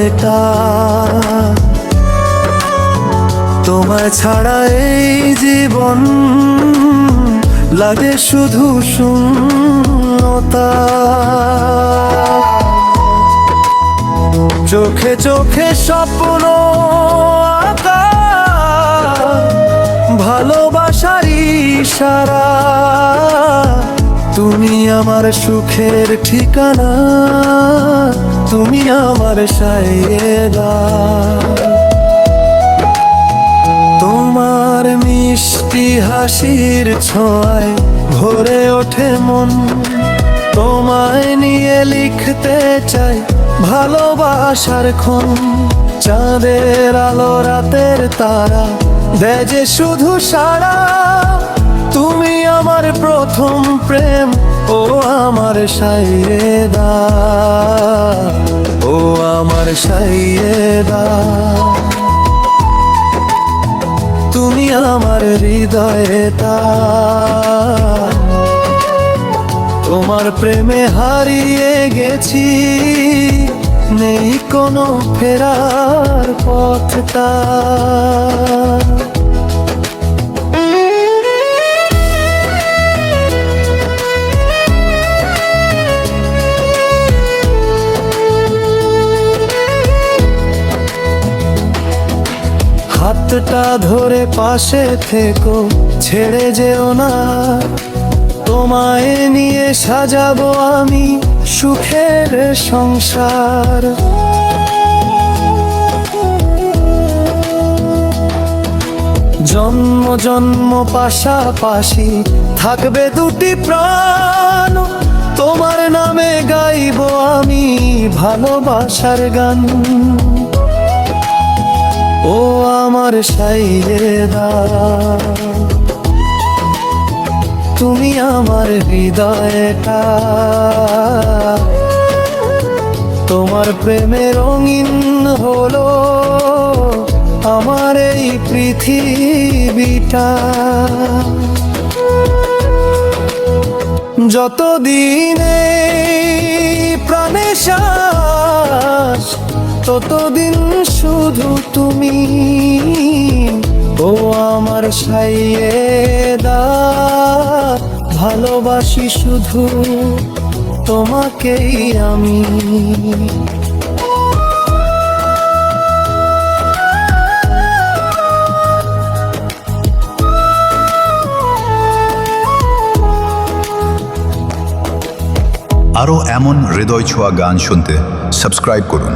এটা, তোমায় ছাড়া এই জীবন লাগে শুধু শূন্যতা। চোখে চোখে স্বপ্ন আঁকা, ভালোবাসার ইশারা, তুমি আমার সুখের ঠিকানা, তুমি আমার সায়েরা। তোমার মিষ্টি হাসির ছোঁয়ায় ভরে ওঠে মন, তোমায় নিয়ে লিখতে চাই ভালোবাসার ক্ষণ। চাঁদের আলো রাতের তারা দেয় যে শুধু সারা, তুমি আমার প্রথম প্রেম, ও আমার সাইয়েদা, ও আমার সাইয়েদা। তুমি আমার হৃদয়টা, তোমার প্রেমে হারিয়ে গেছি, নেই কোনো ফেরার পথটা। হাতটা ধরে পাশে থেকো, ছেড়ে যেও না, তোমায় নিয়ে সাজাবো আমি সুখের সংসার। জন্ম জন্ম পাশাপাশি থাকবে দুটি প্রাণ, তোমার নামে গাইবো আমি ভালোবাসার গান। ও আমার সাইয়েদা, তুমি আমার হৃদয়টা, তোমার প্রেমে রঙিন হলো আমার এই পৃথিবীটা। যতদিনে প্রাণে শ্বাস, ততদিন শুধু তুমি, ও আমার সাইয়েদা, ভালোবাসি শুধু তোমাকেই আমি। আরও এমন হৃদয় ছোঁয়া গান শুনতে সাবস্ক্রাইব করুন।